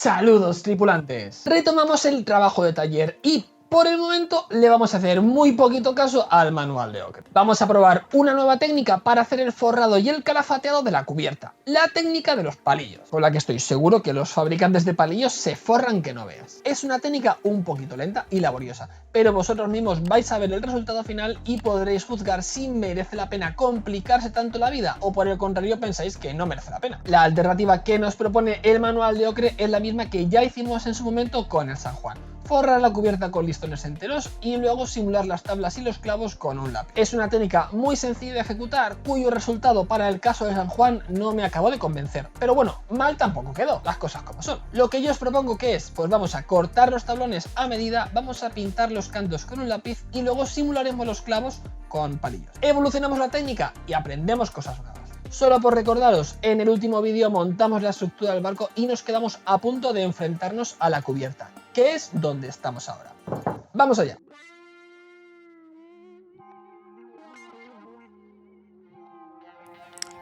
Saludos tripulantes, retomamos el trabajo de taller y por el momento le vamos a hacer muy poquito caso al manual de Ocre. Vamos a probar una nueva técnica para hacer el forrado y el calafateado de la cubierta, la técnica de los palillos, con la que estoy seguro que los fabricantes de palillos se forran que no veas. Es una técnica un poquito lenta y laboriosa, pero vosotros mismos vais a ver el resultado final y podréis juzgar si merece la pena complicarse tanto la vida o por el contrario pensáis que no merece la pena. La alternativa que nos propone el manual de Ocre es la misma que ya hicimos en su momento con el San Juan. Forrar la cubierta con listones enteros y luego simular las tablas y los clavos con un lápiz. Es una técnica muy sencilla de ejecutar, cuyo resultado para el caso de San Juan no me acabó de convencer. Pero bueno, mal tampoco quedó, las cosas como son. Lo que yo os propongo que es, pues vamos a cortar los tablones a medida, vamos a pintar los cantos con un lápiz y luego simularemos los clavos con palillos. Evolucionamos la técnica y aprendemos cosas nuevas. Solo por recordaros, en el último vídeo montamos la estructura del barco y nos quedamos a punto de enfrentarnos a la cubierta, que es donde estamos ahora. ¡Vamos allá!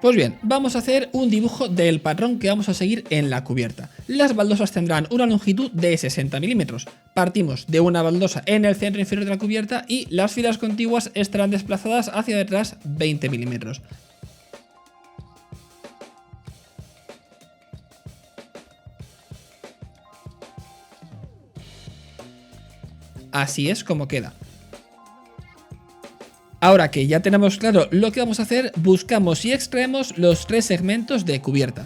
Pues bien, vamos a hacer un dibujo del patrón que vamos a seguir en la cubierta. Las baldosas tendrán una longitud de 60 milímetros. Partimos de una baldosa en el centro inferior de la cubierta y las filas contiguas estarán desplazadas hacia detrás 20 milímetros. Así es como queda. Ahora que ya tenemos claro lo que vamos a hacer, buscamos y extraemos los tres segmentos de cubierta.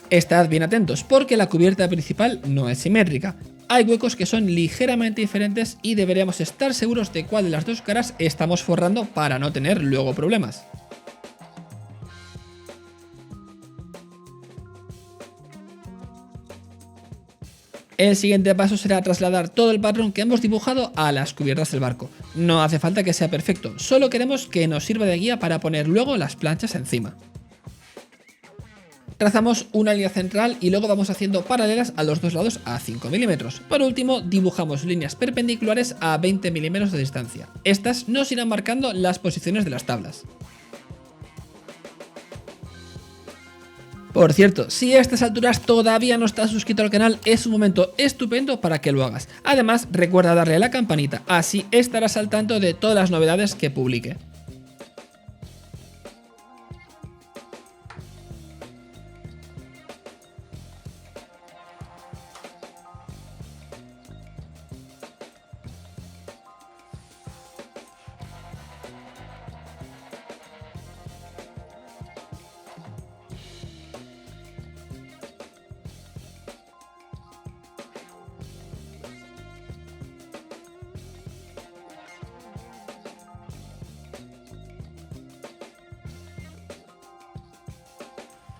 Estad bien atentos porque la cubierta principal no es simétrica. Hay huecos que son ligeramente diferentes y deberíamos estar seguros de cuál de las dos caras estamos forrando para no tener luego problemas. El siguiente paso será trasladar todo el patrón que hemos dibujado a las cubiertas del barco. No hace falta que sea perfecto, solo queremos que nos sirva de guía para poner luego las planchas encima. Trazamos una línea central y luego vamos haciendo paralelas a los dos lados a 5 milímetros. Por último, dibujamos líneas perpendiculares a 20 milímetros de distancia. Estas nos irán marcando las posiciones de las tablas. Por cierto, si a estas alturas todavía no estás suscrito al canal, es un momento estupendo para que lo hagas. Además, recuerda darle a la campanita, así estarás al tanto de todas las novedades que publique.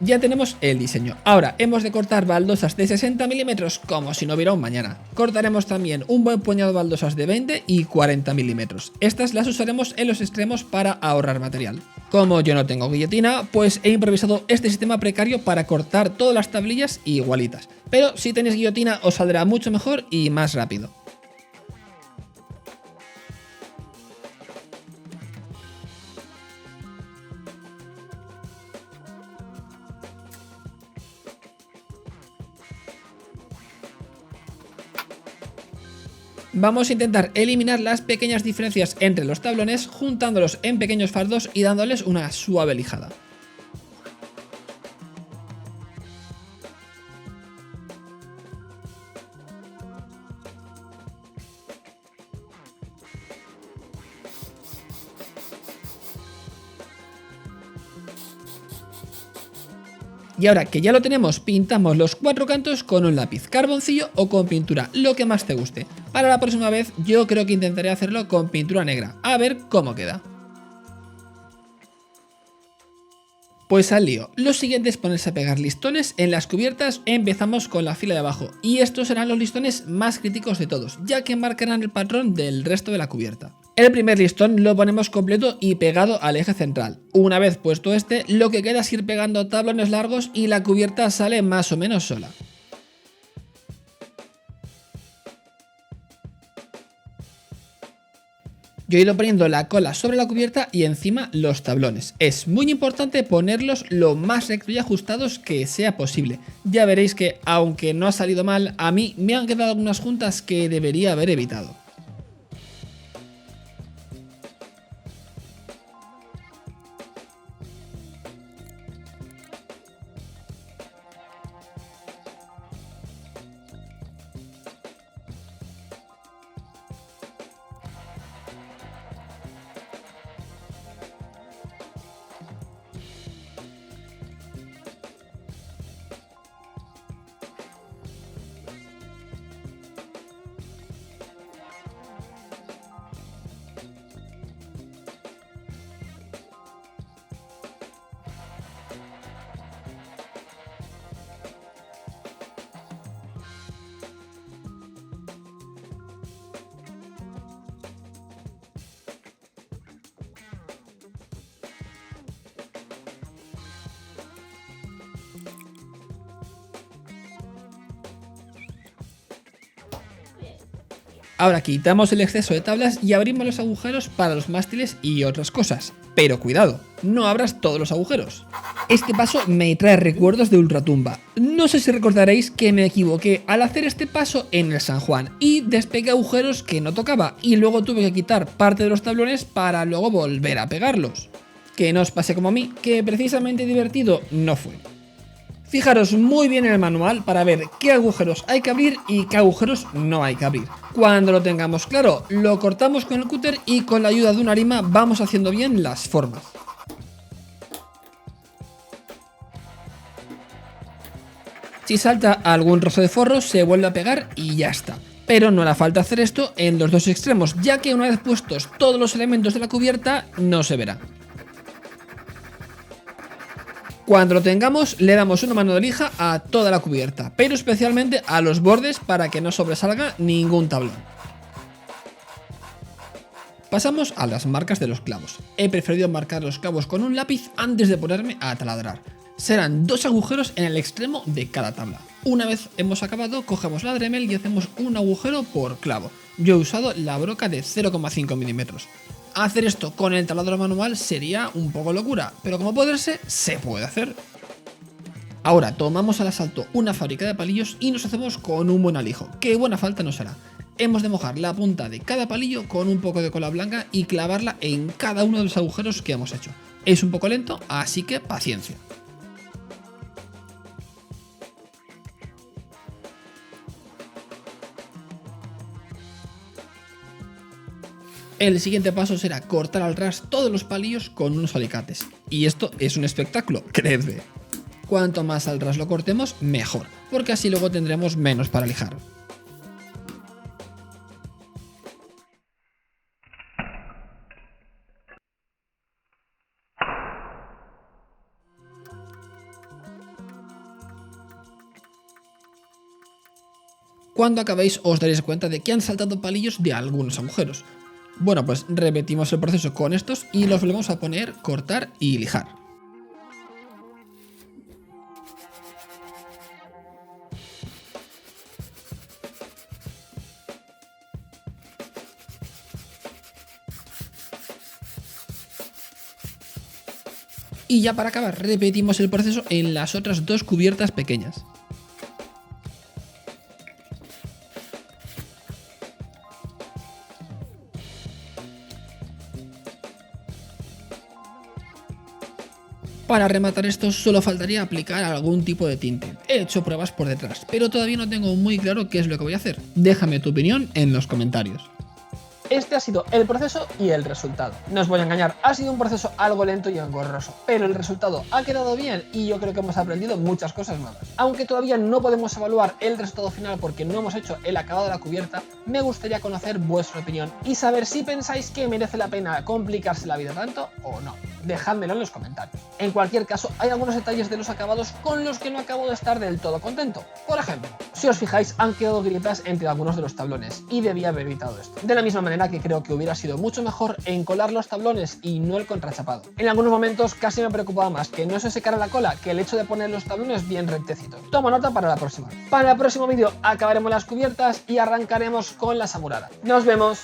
Ya tenemos el diseño. Ahora hemos de cortar baldosas de 60 milímetros como si no hubiera un mañana. Cortaremos también un buen puñado de baldosas de 20 y 40 milímetros. Estas las usaremos en los extremos para ahorrar material. Como yo no tengo guillotina, pues he improvisado este sistema precario para cortar todas las tablillas igualitas. Pero si tenéis guillotina os saldrá mucho mejor y más rápido. Vamos a intentar eliminar las pequeñas diferencias entre los tablones juntándolos en pequeños fardos y dándoles una suave lijada. Y ahora que ya lo tenemos, pintamos los cuatro cantos con un lápiz, carboncillo o con pintura, lo que más te guste. Para la próxima vez yo creo que intentaré hacerlo con pintura negra, a ver cómo queda. Pues al lío. Lo siguiente es ponerse a pegar listones en las cubiertas. Empezamos con la fila de abajo y estos serán los listones más críticos de todos, ya que marcarán el patrón del resto de la cubierta. El primer listón lo ponemos completo y pegado al eje central. Una vez puesto este, lo que queda es ir pegando tablones largos y la cubierta sale más o menos sola. Yo he ido poniendo la cola sobre la cubierta y encima los tablones. Es muy importante ponerlos lo más recto y ajustados que sea posible. Ya veréis que, aunque no ha salido mal, a mí me han quedado algunas juntas que debería haber evitado. Ahora quitamos el exceso de tablas y abrimos los agujeros para los mástiles y otras cosas. Pero cuidado, no abras todos los agujeros. Este paso me trae recuerdos de Ultratumba. No sé si recordaréis que me equivoqué al hacer este paso en el San Juan y despegué agujeros que no tocaba y luego tuve que quitar parte de los tablones para luego volver a pegarlos. Que no os pase como a mí, que precisamente divertido no fue. Fijaros muy bien en el manual para ver qué agujeros hay que abrir y qué agujeros no hay que abrir. Cuando lo tengamos claro, lo cortamos con el cúter y con la ayuda de una arima vamos haciendo bien las formas. Si salta algún trozo de forro se vuelve a pegar y ya está. Pero no hará falta hacer esto en los dos extremos, ya que una vez puestos todos los elementos de la cubierta no se verá. Cuando lo tengamos, le damos una mano de lija a toda la cubierta, pero especialmente a los bordes para que no sobresalga ningún tablón. Pasamos a las marcas de los clavos. He preferido marcar los clavos con un lápiz antes de ponerme a taladrar. Serán 2 agujeros en el extremo de cada tabla. Una vez hemos acabado, cogemos la Dremel y hacemos un agujero por clavo. Yo he usado la broca de 0,5 milímetros. Hacer esto con el taladro manual sería un poco locura, pero como poderse, se puede hacer. Ahora tomamos al asalto una fábrica de palillos y nos hacemos con un buen alijo, que buena falta nos hará. Hemos de mojar la punta de cada palillo con un poco de cola blanca y clavarla en cada uno de los agujeros que hemos hecho. Es un poco lento, así que paciencia. El siguiente paso será cortar al ras todos los palillos con unos alicates. Y esto es un espectáculo, creedme. Cuanto más al ras lo cortemos, mejor, porque así luego tendremos menos para lijar. Cuando acabéis os daréis cuenta de que han saltado palillos de algunos agujeros. Bueno, pues repetimos el proceso con estos y los volvemos a poner, cortar y lijar. Y ya para acabar, repetimos el proceso en las otras 2 cubiertas pequeñas. Para rematar esto solo faltaría aplicar algún tipo de tinte. He hecho pruebas por detrás, pero todavía no tengo muy claro qué es lo que voy a hacer. Déjame tu opinión en los comentarios. Este ha sido el proceso y el resultado. No os voy a engañar, ha sido un proceso algo lento y engorroso, pero el resultado ha quedado bien y yo creo que hemos aprendido muchas cosas nuevas. Aunque todavía no podemos evaluar el resultado final porque no hemos hecho el acabado de la cubierta, me gustaría conocer vuestra opinión y saber si pensáis que merece la pena complicarse la vida tanto o no. dejádmelo en los comentarios. En cualquier caso, hay algunos detalles de los acabados con los que no acabo de estar del todo contento. Por ejemplo, si os fijáis, han quedado grietas entre algunos de los tablones y debía haber evitado esto. De la misma manera que creo que hubiera sido mucho mejor encolar los tablones y no el contrachapado. En algunos momentos casi me preocupaba más que no se secara la cola que el hecho de poner los tablones bien rectecitos. Tomo nota para la próxima. Para el próximo vídeo acabaremos las cubiertas y arrancaremos con la samurada. ¡Nos vemos!